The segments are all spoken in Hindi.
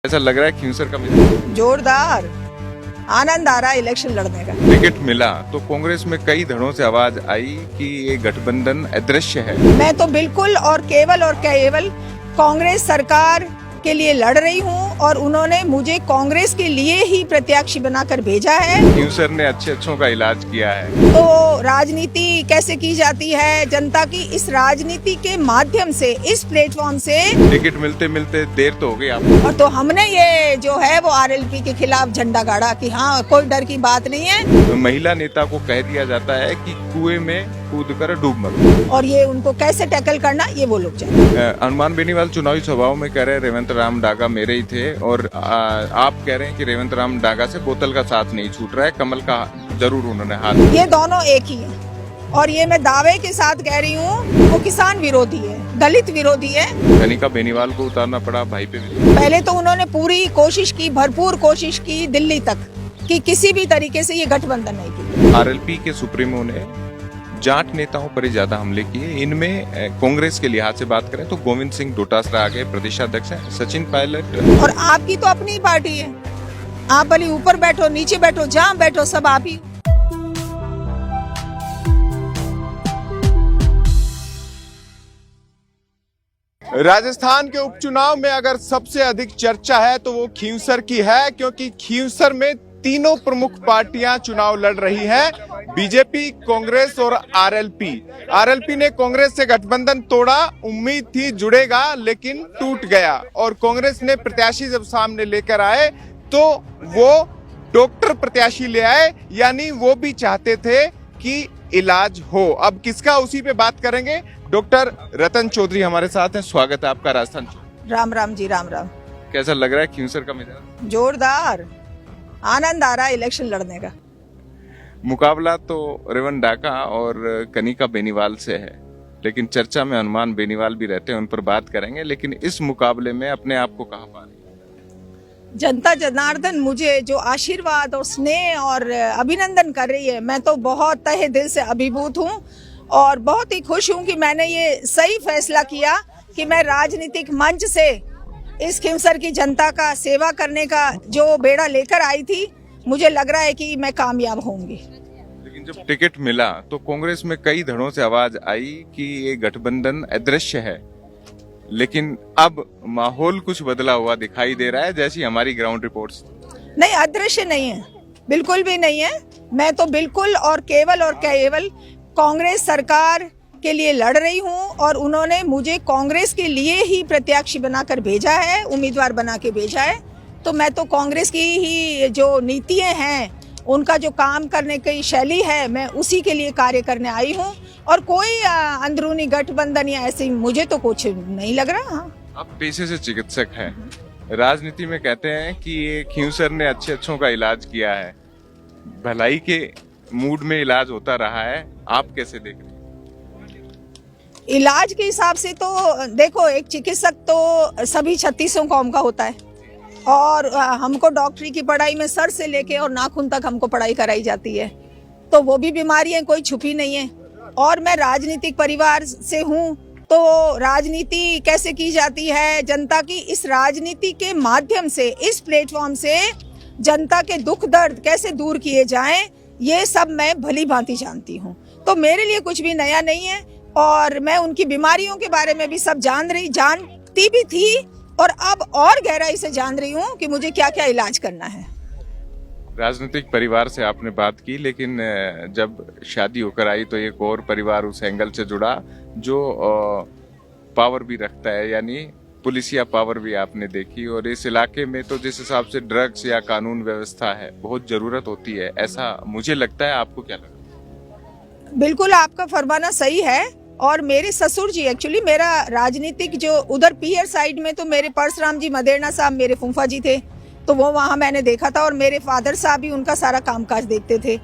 ऐसा लग रहा है खींवसर का मिजाज जोरदार आनंद आ रहा है इलेक्शन लड़ने का। टिकट मिला तो कांग्रेस में कई धड़ों से आवाज आई कि ये गठबंधन अदृश्य है। मैं तो बिल्कुल और केवल कांग्रेस सरकार के लिए लड़ रही हूँ और उन्होंने मुझे कांग्रेस के लिए ही प्रत्याशी बनाकर भेजा है। खींवसर ने अच्छों का इलाज किया है। तो राजनीति कैसे की जाती है, जनता की इस राजनीति के माध्यम से, इस प्लेटफॉर्म से टिकट मिलते मिलते देर तो हो गई आपको। और तो हमने ये जो है वो आरएलपी के खिलाफ झंडा गाड़ा कि हाँ कोई डर की बात नहीं है। तो महिला नेता को कह दिया जाता है कि कुएं में कूद कर डूब मरो, और ये उनको कैसे टैकल करना ये वो लोग जाने। हनुमान बेनीवाल चुनावी सभाओं में कह रहे हैं रेवंत राम डागा मेरे ही थे, और आप कह रहे हैं कि रेवंत राम डागा से बोतल का साथ नहीं छूट रहा है, कमल का जरूर उन्होंने हाथ। ये दोनों एक ही है और ये मैं दावे के साथ कह रही हूँ, वो किसान विरोधी है, दलित विरोधी है। कनिका बेनीवाल को उतारना पड़ा भाई पे भी। पहले तो उन्होंने पूरी कोशिश की, भरपूर कोशिश की दिल्ली तक कि किसी भी तरीके से ये गठबंधन नहीं की। आरएलपी के सुप्रीमो ने जाट नेताओं पर ही ज्यादा हमले किए। इनमें कांग्रेस के लिहाज से बात करें तो गोविंद सिंह डोटासरा आगे प्रदेशाध्यक्ष हैं, सचिन पायलट। और आपकी तो अपनी पार्टी है, आप भले ऊपर बैठो नीचे बैठो जहाँ बैठो सब आप ही। राजस्थान के उपचुनाव में अगर सबसे अधिक चर्चा है तो वो खींवसर की है, क्योंकि खींवसर में तीनों प्रमुख पार्टियां चुनाव लड़ रही हैं, बीजेपी, कांग्रेस और आरएलपी। आरएलपी ने कांग्रेस से गठबंधन तोड़ा, उम्मीद थी जुड़ेगा लेकिन टूट गया। और कांग्रेस ने प्रत्याशी जब सामने लेकर आए तो वो डॉक्टर प्रत्याशी ले आए, यानी वो भी चाहते थे कि इलाज हो। अब किसका, उसी पे बात करेंगे। डॉक्टर रतन चौधरी हमारे साथ हैं, स्वागत है आपका राजस्थान। राम राम जी, राम राम। कैसा लग रहा है खींवसर का मिजाज? जोरदार आनंद आ रहा है इलेक्शन लड़ने का। मुकाबला तो रेवंत डागा और कनिका बेनीवाल से है, लेकिन चर्चा में हनुमान बेनीवाल भी रहते हैं, उन पर बात करेंगे। लेकिन इस मुकाबले में अपने आप को कहां पा रही है जनता जनार्दन? मुझे जो आशीर्वाद और स्नेह और अभिनंदन कर रही है, मैं तो बहुत तहे दिल से अभिभूत हूँ और बहुत ही खुश हूँ कि मैंने ये सही फैसला किया कि मैं राजनीतिक मंच से इस खींवसर की जनता का सेवा करने का जो बेड़ा लेकर आई थी, मुझे लग रहा है कि मैं कामयाब होंगी। लेकिन जब टिकट मिला तो कांग्रेस में कई धड़ों से आवाज आई कि ये गठबंधन अदृश्य है, लेकिन अब माहौल कुछ बदला हुआ दिखाई दे रहा है, जैसी हमारी ग्राउंड रिपोर्ट्स। नहीं, अदृश्य नहीं है, बिल्कुल भी नहीं है। मैं तो बिल्कुल और केवल कांग्रेस सरकार के लिए लड़ रही हूँ और उन्होंने मुझे कांग्रेस के लिए ही प्रत्याशी बनाकर भेजा है, उम्मीदवार बना के भेजा है। तो मैं तो कांग्रेस की ही जो नीतियाँ हैं, उनका जो काम करने की शैली है, मैं उसी के लिए कार्य करने आई हूँ। और कोई अंदरूनी गठबंधन या ऐसे मुझे तो कुछ नहीं लग रहा। आप पेशे से चिकित्सक हैं, राजनीति में कहते हैं कि ये खींवसर ने अच्छों का इलाज किया है, भलाई के मूड में इलाज होता रहा है, आप कैसे देख रहे हैं? इलाज के हिसाब से तो देखो, एक चिकित्सक तो सभी 36 कौम का होता है और हमको डॉक्टरी की पढ़ाई में सर से लेके और नाखून तक हमको पढ़ाई कराई जाती है, तो वो भी बीमारियां कोई छुपी नहीं है। और मैं राजनीतिक परिवार से हूँ, तो राजनीति कैसे की जाती है, जनता की इस राजनीति के माध्यम से, इस प्लेटफॉर्म से जनता के दुख दर्द कैसे दूर किए जाएं, ये सब मैं भली भांति जानती हूँ। तो मेरे लिए कुछ भी नया नहीं है और मैं उनकी बीमारियों के बारे में भी सब जानती भी थी और अब और गहराई से जान रही हूँ कि मुझे क्या क्या इलाज करना है। राजनीतिक परिवार से आपने बात की, लेकिन जब शादी होकर आई तो एक और परिवार उस एंगल से जुड़ा जो पावर भी रखता है, यानी पुलिसिया पावर भी आपने देखी। और इस इलाके में तो जिस हिसाब से ड्रग्स या कानून व्यवस्था है, बहुत जरूरत होती है, ऐसा मुझे लगता है। आपको क्या लगता है? बिल्कुल आपका फरमाना सही है। और मेरे ससुर जी, एक्चुअली मेरा राजनीतिक जो उधर पीयर साइड में तो मेरे परशुराम जी मदेरना साहब मेरे फूफा जी थे, तो वो वहाँ मैंने देखा था और मेरे फादर साहब भी उनका सारा कामकाज देखते थे।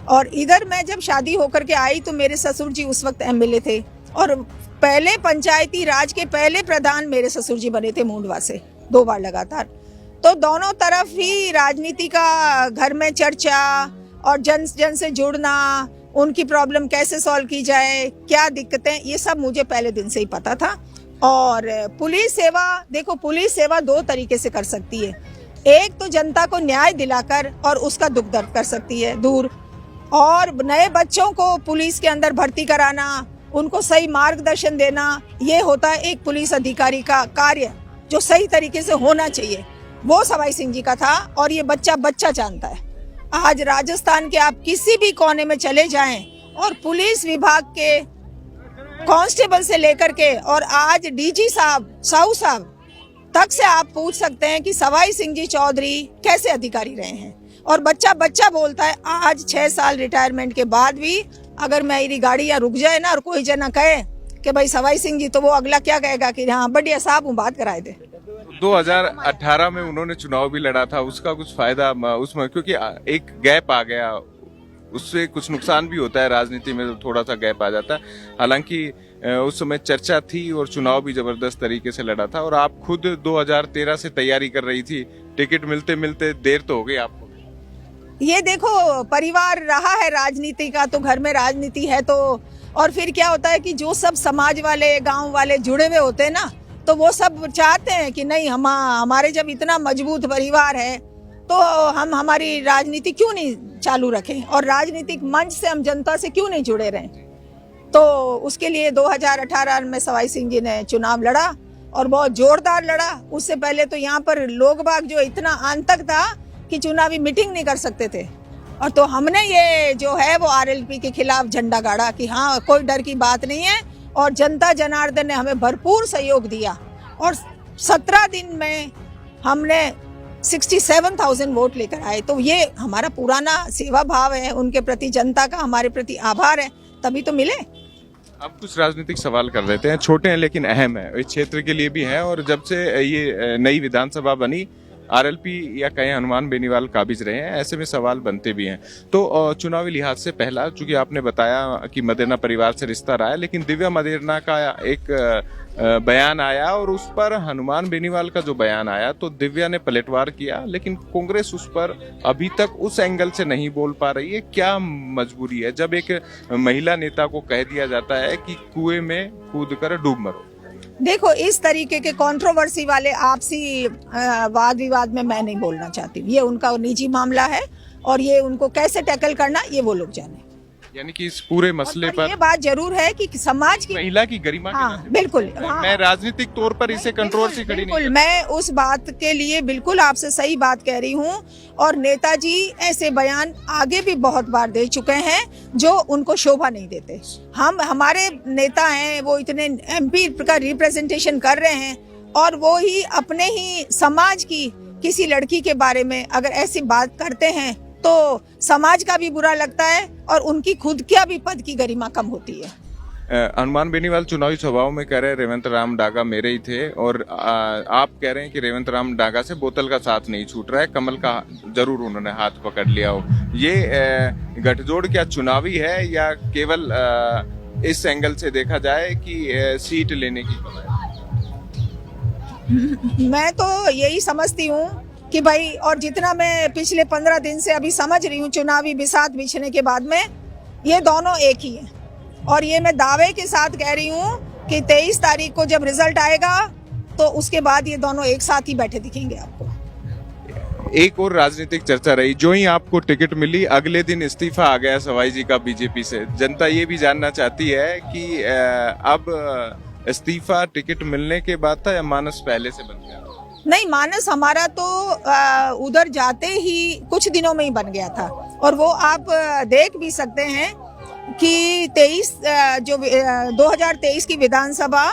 और इधर मैं जब शादी होकर के आई तो मेरे ससुर जी उस वक्त एमएलए थे और पहले पंचायती राज के पहले प्रधान मेरे ससुर जी बने थे मूंडवा से 2 बार लगातार। तो दोनों तरफ ही राजनीति का घर में चर्चा और जन से जुड़ना, उनकी प्रॉब्लम कैसे सॉल्व की जाए, क्या दिक्कतें, ये सब मुझे पहले दिन से ही पता था। और पुलिस सेवा, देखो पुलिस सेवा दो तरीके से कर सकती है। एक तो जनता को न्याय दिलाकर और उसका दुख दर्द कर सकती है दूर, और नए बच्चों को पुलिस के अंदर भर्ती कराना, उनको सही मार्गदर्शन देना, ये होता है एक पुलिस अधिकारी का कार्य जो सही तरीके से होना चाहिए। वो सवाई सिंह जी का था और ये बच्चा जानता है। आज राजस्थान के आप किसी भी कोने में चले जाएं और पुलिस विभाग के कांस्टेबल से लेकर के और आज डीजी साहब, साहू साहब तक से आप पूछ सकते हैं कि सवाई सिंह जी चौधरी कैसे अधिकारी रहे हैं। और बच्चा बोलता है आज 6 साल रिटायरमेंट के बाद भी, अगर मेरी गाड़ी यहाँ रुक जाए ना और कोई जना कहे कि भाई सवाई सिंह जी, तो वो अगला क्या कहेगा कि हाँ बढ़िया साहब, बात कराए दे। 2018 में उन्होंने चुनाव भी लड़ा था, उसका कुछ फायदा उसमें, क्योंकि एक गैप आ गया, उससे कुछ नुकसान भी होता है राजनीति में, तो थोड़ा सा गैप आ जाता है। हालांकि उस समय चर्चा थी और चुनाव भी जबरदस्त तरीके से लड़ा था, और आप खुद 2013 से तैयारी कर रही थी, टिकट मिलते मिलते देर तो हो गई आपको। ये देखो, परिवार रहा है राजनीति का, तो घर में राजनीति है तो, और फिर क्या होता है कि जो सब समाज वाले, गांव वाले जुड़े हुए होते हैं ना, तो वो सब चाहते हैं कि नहीं, हमारे जब इतना मजबूत परिवार है तो हम हमारी राजनीति क्यों नहीं चालू रखें, और राजनीतिक मंच से हम जनता से क्यों नहीं जुड़े रहें। तो उसके लिए 2018 में सवाई सिंह जी ने चुनाव लड़ा और बहुत जोरदार लड़ा। उससे पहले तो यहाँ पर लोग बाग जो इतना आंतक था कि चुनावी मीटिंग नहीं कर सकते थे, और तो हमने ये जो है वो आरएलपी के खिलाफ झंडा गाड़ा कि हाँ कोई डर की बात नहीं है, और जनता जनार्दन ने हमें भरपूर सहयोग दिया, और 17 दिन में हमने 67,000 वोट लेकर आए। तो ये हमारा पुराना सेवा भाव है उनके प्रति, जनता का हमारे प्रति आभार है, तभी तो मिले। अब कुछ राजनीतिक सवाल कर लेते हैं, छोटे हैं लेकिन अहम है, इस क्षेत्र के लिए भी है, और जब से ये नई विधानसभा बनी, आरएलपी या कहें हनुमान बेनीवाल काबिज रहे हैं, ऐसे में सवाल बनते भी हैं। तो चुनावी लिहाज से पहला, चूंकि आपने बताया कि मदेरना परिवार से रिश्ता रहा है, लेकिन दिव्या मदेरना का एक बयान आया, और उस पर हनुमान बेनीवाल का जो बयान आया तो दिव्या ने पलटवार किया, लेकिन कांग्रेस उस पर अभी तक उस एंगल से नहीं बोल पा रही है। क्या मजबूरी है जब एक महिला नेता को कह दिया जाता है कि कुएं में कूद कर डूब मरो? देखो, इस तरीके के कंट्रोवर्सी वाले आपसी वाद विवाद में मैं नहीं बोलना चाहती हूँ। ये उनका निजी मामला है, और ये उनको कैसे टैकल करना ये वो लोग जाने। यानी कि इस पूरे मसले पर ये बात जरूर है कि समाज की, महिला की गरिमा के नाते, बिल्कुल, मैं राजनीतिक तौर पर इसे कंट्रोवर्सी खड़ी नहीं बिल्कुल, मैं उस बात के लिए बिल्कुल आपसे सही बात कह रही हूँ। और नेताजी ऐसे बयान आगे भी बहुत बार दे चुके हैं जो उनको शोभा नहीं देते। हमारे नेता हैं, वो इतने एमपी का रिप्रेजेंटेशन कर रहे हैं, और वो ही अपने ही समाज की किसी लड़की के बारे में अगर ऐसी बात करते हैं तो समाज का भी बुरा लगता है, और उनकी खुद क्या भी पद की गरिमा कम होती है। हनुमान बेनीवाल चुनावी सभाओं में कह रहे हैं रेवंत राम डागा मेरे ही थे, और आप कह रहे हैं कि रेवंत राम डागा से बोतल का साथ नहीं छूट रहा है, कमल का जरूर उन्होंने हाथ पकड़ लिया हो। ये गठजोड़ क्या चुनावी है, या केवल इस एंगल से देखा जाए कि सीट लेने की? मैं तो यही समझती हूँ कि भाई, और जितना मैं पिछले 15 दिन से अभी समझ रही हूँ चुनावी बिसात बिछने के बाद में, ये दोनों एक ही हैं। और ये मैं दावे के साथ कह रही हूँ कि 23 तारीख को जब रिजल्ट आएगा तो उसके बाद ये दोनों एक साथ ही बैठे दिखेंगे आपको। एक और राजनीतिक चर्चा रही, जो ही आपको टिकट मिली अगले दिन इस्तीफा आ गया सवाई जी का बीजेपी से। जनता ये भी जानना चाहती है कि अब इस्तीफा टिकट मिलने के बाद था या मानस पहले से बन गया? नहीं, मानस हमारा तो उधर जाते ही कुछ दिनों में ही बन गया था, और वो आप देख भी सकते हैं कि 2023 की विधानसभा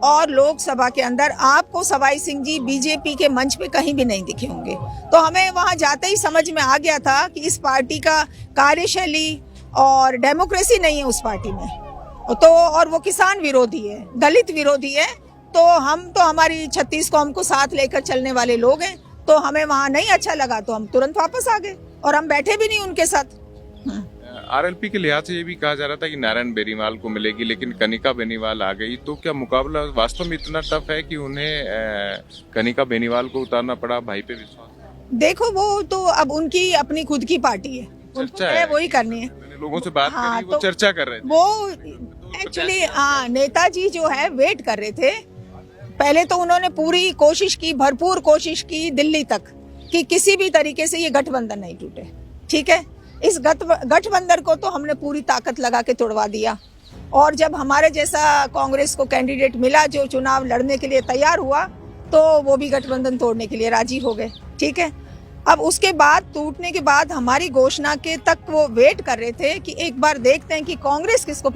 और लोकसभा के अंदर आपको सवाई सिंह जी बीजेपी के मंच पे कहीं भी नहीं दिखे होंगे। तो हमें वहां जाते ही समझ में आ गया था कि इस पार्टी का कार्यशैली और डेमोक्रेसी नहीं है उस पार्टी में, तो और वो किसान विरोधी है, दलित विरोधी है। तो हम तो हमारी 36 कौम को साथ लेकर चलने वाले लोग हैं, तो हमें वहां नहीं अच्छा लगा तो हम तुरंत वापस आ गए, और हम बैठे भी नहीं उनके साथ। आरएलपी के लिहाज से ये भी कहा जा रहा था कि नारायण बेनीवाल को मिलेगी, लेकिन कनिका बेनीवाल आ गई। तो क्या मुकाबला वास्तव में इतना टफ है कि उन्हें कनिका बेनीवाल को उतारना पड़ा? भाई पे विश्वास? देखो, वो तो अब उनकी अपनी खुद की पार्टी है, चर्चा है, वही करनी है। मैंने लोगों से बात करी, वो तो चर्चा कर रहे थे। वो एक्चुअली नेताजी जो है वेट कर रहे थे पहले तो उन्होंने पूरी कोशिश की, भरपूर कोशिश की दिल्ली तक कि किसी भी तरीके से ये गठबंधन नहीं टूटे। ठीक है, इस गठबंधन को तो हमने पूरी ताकत लगा के तोड़वा दिया। और जब हमारे जैसा कांग्रेस को कैंडिडेट मिला जो चुनाव लड़ने के लिए तैयार हुआ, तो वो भी गठबंधन तोड़ने के लिए राजी हो गए। ठीक है, अब उसके बाद टूटने के बाद हमारी घोषणा के तक वो वेट कर रहे थे कि एक बार देखते हैं कि कांग्रेस किसको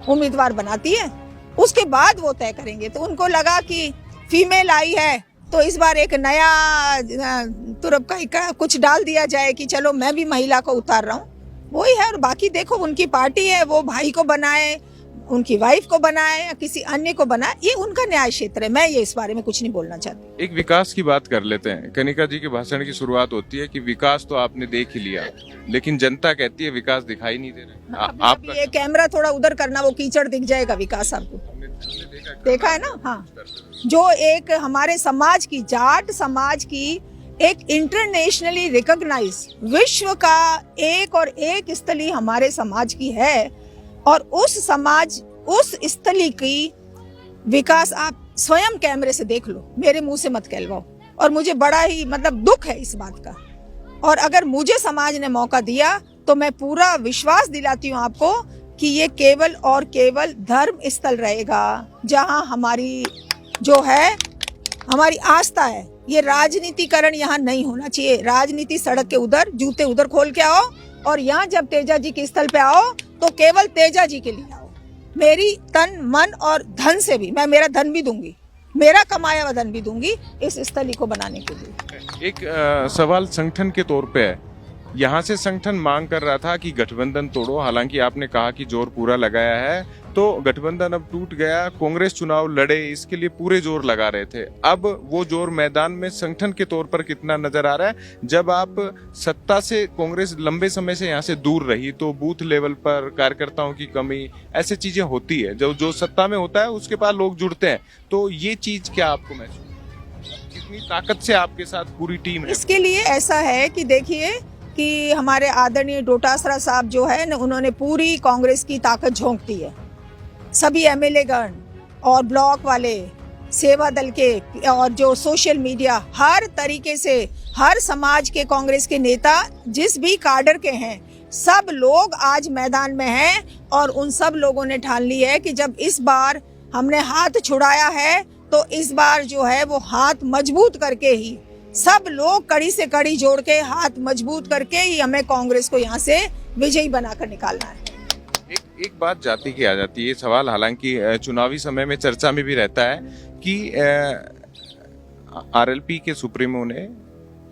उम्मीदवार बनाती है, उसके बाद वो तय करेंगे। तो उनको लगा कि फीमेल आई है तो इस बार एक नया तुरप का कुछ डाल दिया जाए कि चलो मैं भी महिला को उतार रहा हूँ। वही है। और बाकी देखो, उनकी पार्टी है, वो भाई को बनाए, उनकी वाइफ को बनाए या किसी अन्य को बनाए, ये उनका न्याय क्षेत्र है। मैं ये इस बारे में कुछ नहीं बोलना चाहती। एक विकास की बात कर लेते हैं। कनिका जी के भाषण की शुरुआत होती है कि विकास तो आपने देख ही लिया, लेकिन जनता कहती है विकास दिखाई नहीं दे रहा। आप ये कैमरा थोड़ा उधर करना, वो कीचड़ दिख जाएगा विकास आपको। देखा है ना? हाँ, जो एक हमारे समाज की, जाट समाज की एक इंटरनेशनली रिकॉग्नाइज, विश्व का एक और एक स्थली हमारे समाज की है। और उस समाज, उस स्थली की विकास आप स्वयं कैमरे से देख लो, मेरे मुंह से मत कहलवाओ। और मुझे बड़ा ही दुख है इस बात का। और अगर मुझे समाज ने मौका दिया तो मैं पूरा विश्वास दिलाती हूँ आपको कि ये केवल और केवल धर्म स्थल रहेगा, जहाँ हमारी जो है, हमारी आस्था है। ये राजनीतिकरण यहाँ नहीं होना चाहिए। राजनीति सड़क के उधर, जूते उधर खोल के आओ, और यहाँ जब तेजा जी के स्थल पे आओ तो केवल तेजा जी के लिए आओ। मेरी तन, मन और धन से भी, मैं मेरा धन भी दूंगी, मेरा कमाया हुआ धन भी दूंगी इस स्थली को बनाने के लिए। एक सवाल संगठन के तौर पे है। यहाँ से संगठन मांग कर रहा था कि गठबंधन तोड़ो, हालांकि आपने कहा कि जोर पूरा लगाया है, तो गठबंधन अब टूट गया, कांग्रेस चुनाव लड़े, इसके लिए पूरे जोर लगा रहे थे। अब वो जोर मैदान में संगठन के तौर पर कितना नजर आ रहा है? जब आप सत्ता से, कांग्रेस लंबे समय से यहाँ से दूर रही, तो बूथ लेवल पर कार्यकर्ताओं की कमी, ऐसी चीजें होती है। जो सत्ता में होता है उसके पास लोग जुड़ते हैं, तो ये चीज क्या आपको महसूस, कितनी ताकत से आपके साथ पूरी टीम है? इसके लिए ऐसा है कि देखिए कि हमारे आदरणीय डोटासरा साहब जो है ना, उन्होंने पूरी कांग्रेस की ताकत झोंक दी है। सभी एमएलए गण और ब्लॉक वाले, सेवा दल के, और जो सोशल मीडिया, हर तरीके से हर समाज के कांग्रेस के नेता जिस भी काडर के हैं, सब लोग आज मैदान में हैं। और उन सब लोगों ने ठान ली है कि जब इस बार हमने हाथ छुड़ाया है तो इस बार जो है वो हाथ मजबूत करके ही, सब लोग कड़ी से कड़ी जोड़ के हाथ मजबूत करके ही हमें कांग्रेस को यहाँ से विजयी बनाकर निकालना है। एक बात जाति की आ जाती है, ये सवाल हालांकि चुनावी समय में चर्चा में भी रहता है कि आरएलपी के सुप्रीमो ने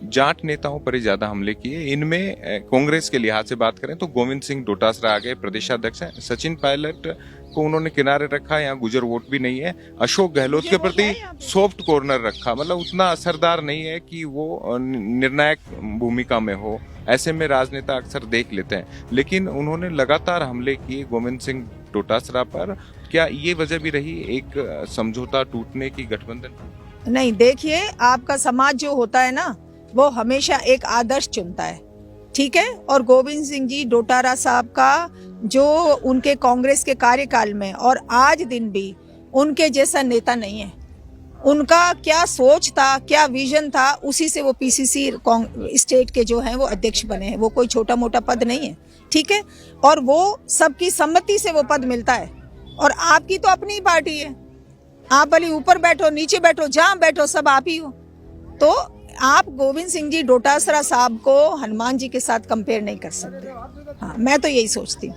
जाट नेताओं पर ही ज्यादा हमले किए। इनमें कांग्रेस के लिहाज से बात करें तो गोविंद सिंह डोटासरा आगे प्रदेशाध्यक्ष हैं, सचिन पायलट को उन्होंने किनारे रखा, यहाँ गुजर वोट भी नहीं है। अशोक गहलोत के प्रति सॉफ्ट कॉर्नर रखा, मतलब उतना असरदार नहीं है कि वो निर्णायक भूमिका में हो, ऐसे में राजनेता अक्सर देख लेते हैं। लेकिन उन्होंने लगातार हमले किए गोविंद सिंह डोटासरा पर। क्या ये वजह भी रही एक समझौता टूटने की, गठबंधन? नहीं, देखिए, आपका समाज जो होता है ना, वो हमेशा एक आदर्श चुनता है। ठीक है, और गोविंद सिंह जी डोटासरा साहब का जो उनके कांग्रेस के कार्यकाल में और आज दिन भी उनके जैसा नेता नहीं है। उनका क्या सोच था, क्या विजन था, उसी से वो पीसीसी स्टेट के जो हैं वो अध्यक्ष बने हैं। वो कोई छोटा मोटा पद नहीं है। ठीक है, और वो सबकी सम्मति से वो पद मिलता है। और आपकी तो अपनी ही पार्टी है, आप भले ऊपर बैठो, नीचे बैठो, जहां बैठो, सब आप ही हो। तो आप गोविंद सिंह जी डोटासरा साहब को हनुमान जी के साथ कंपेयर नहीं कर सकते। हाँ, मैं तो यही सोचती हूँ।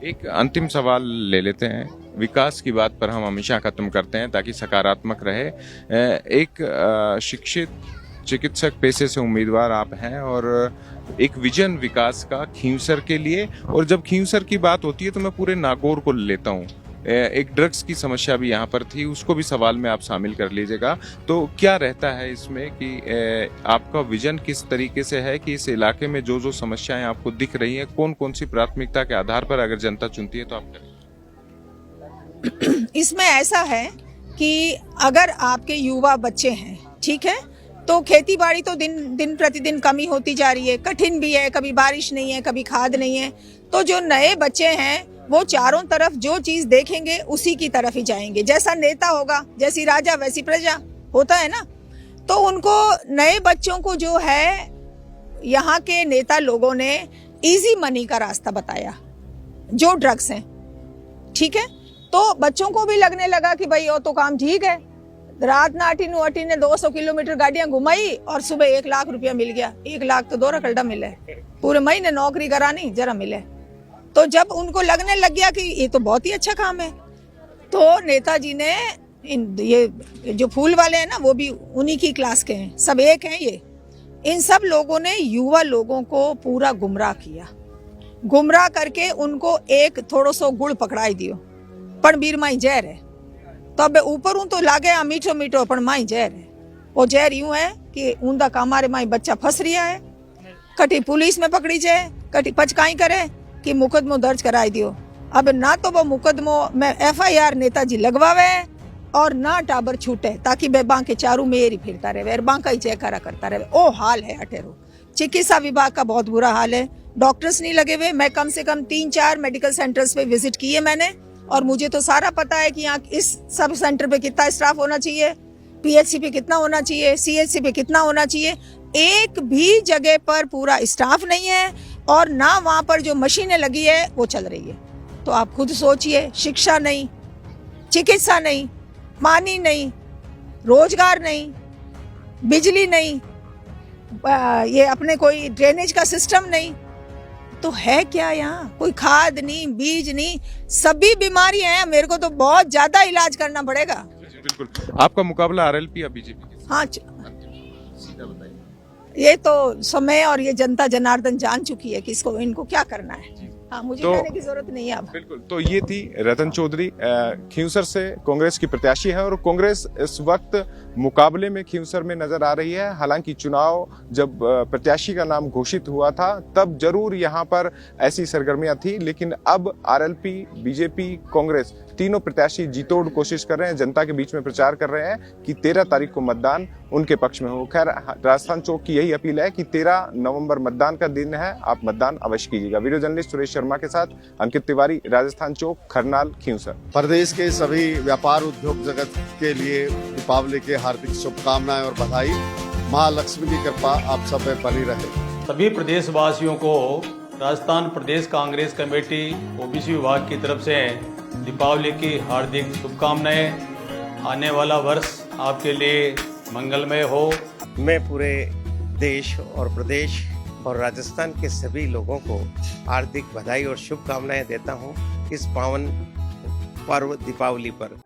एक अंतिम सवाल ले लेते हैं। विकास की बात पर हम हमेशा खत्म करते हैं ताकि सकारात्मक रहे। एक शिक्षित चिकित्सक पेशे से उम्मीदवार आप हैं और एक विजन विकास का खींवसर के लिए, और जब खींवसर की बात होती है तो मैं पूरे नागौर को लेता हूँ। एक ड्रग्स की समस्या भी यहाँ पर थी, उसको भी सवाल में आप शामिल कर लीजिएगा। तो क्या रहता है इसमें कि आपका विजन किस तरीके से है कि इस इलाके में जो जो समस्याएं आपको दिख रही हैं, कौन कौन सी प्राथमिकता के आधार पर अगर जनता चुनती है तो आप करें? इसमें ऐसा है कि अगर आपके युवा बच्चे हैं, ठीक है, तो खेती बाड़ी तो दिन प्रतिदिन कमी होती जा रही है, कठिन भी है, कभी बारिश नहीं है, कभी खाद नहीं है। तो जो नए बच्चे हैं वो चारों तरफ जो चीज देखेंगे उसी की तरफ ही जाएंगे। जैसा नेता होगा, जैसी राजा वैसी प्रजा, होता है ना। तो उनको, नए बच्चों को जो है, यहाँ के नेता लोगों ने इजी मनी का रास्ता बताया, जो ड्रग्स हैं, ठीक है। तो बच्चों को भी लगने लगा कि भाई वो तो काम ठीक है। रात ना अटी ने 200 किलोमीटर गाड़ियां घुमाई और सुबह 1 लाख रुपया मिल गया। 1 लाख तो 2 रकल्डा मिले, पूरे महीने नौकरी करानी जरा मिले। तो जब उनको लगने लग गया कि ये तो बहुत ही अच्छा काम है, तो नेताजी ने ये जो फूल वाले हैं ना, वो भी उन्हीं की क्लास के हैं, सब एक हैं ये। इन सब लोगों ने युवा लोगों को पूरा गुमराह किया, गुमराह करके उनको एक थोड़ो सो गुड़ पकड़ाई दियो, पण बीर माई जहर है। तो अब ऊपर हूं तो लागे आ मीठो मीठो, पण माई जहर है। वो जहर यूं है कि ऊंदा कामारे माई बच्चा फंस रिया है, कटी पुलिस में पकड़ी जाए, कटी पचकाई करे कि मुकदमो दर्ज कराई दियो। अब ना तो वो मुकदमो में FIR नेताजी लगवावे और ना टाबर छूटे, ताकि बे बांके चारू मेरी फिरता रहे और बांका ही जयकारा करता रहे। ओ हाल है अटेरो। चिकित्सा विभाग का बहुत बुरा हाल है, डॉक्टर्स नहीं लगे हुए। मैं कम से कम 3-4 मेडिकल सेंटर्स पे विजिट किए मैंने, और मुझे तो सारा पता है कि यहाँ इस सब सेंटर पे कितना स्टाफ होना चाहिए, PHC पे कितना होना चाहिए, CHC पे कितना होना चाहिए। एक भी जगह पर पूरा स्टाफ नहीं है, और ना वहाँ पर जो मशीनें लगी है वो चल रही है। तो आप खुद सोचिए, शिक्षा नहीं, चिकित्सा नहीं, पानी नहीं, रोजगार नहीं, बिजली नहीं, ये अपने कोई ड्रेनेज का सिस्टम नहीं, तो है क्या यहाँ? कोई खाद नहीं, बीज नहीं, सभी बीमारी हैं। मेरे को तो बहुत ज्यादा इलाज करना पड़ेगा। बिल्कुल। आपका मुकाबला RLP या बीजेपी? हाँ, सीधा बताइए। ये तो समय और ये जनता जनार्दन जान चुकी है कि इसको, इनको क्या करना है। हाँ, मुझे कहने की जरूरत नहीं है अब। बिल्कुल। तो ये थी रतन चौधरी, खींवसर से कांग्रेस की प्रत्याशी है, और कांग्रेस इस वक्त मुकाबले में खींवसर में नजर आ रही है। हालांकि चुनाव जब प्रत्याशी का नाम घोषित हुआ था तब जरूर यहाँ पर ऐसी सरगर्मियां थी, लेकिन अब RLP, बीजेपी, कांग्रेस तीनों प्रत्याशी जीतोड़ कोशिश कर रहे हैं, जनता के बीच में प्रचार कर रहे हैं कि 13 तारीख को मतदान उनके पक्ष में हो। खैर, राजस्थान चौक की यही अपील है कि 13 नवंबर मतदान का दिन है, आप मतदान अवश्य कीजिएगा। वीडियो जर्नलिस्ट सुरेश शर्मा के साथ अंकित तिवारी, राजस्थान चौक, खरनाल, खींवसर। प्रदेश के सभी व्यापार उद्योग जगत के लिए दीपावली के हार्दिक शुभकामनाएं और बधाई। महालक्ष्मी की कृपा आप सब पे बनी रहे। सभी प्रदेशवासियों को राजस्थान प्रदेश कांग्रेस कमेटी OBC विभाग की तरफ से दीपावली की हार्दिक शुभकामनाएं। आने वाला वर्ष आपके लिए मंगलमय हो। मैं पूरे देश और प्रदेश और राजस्थान के सभी लोगों को हार्दिक बधाई और शुभकामनाएं देता हूं इस पावन पर्व दीपावली पर।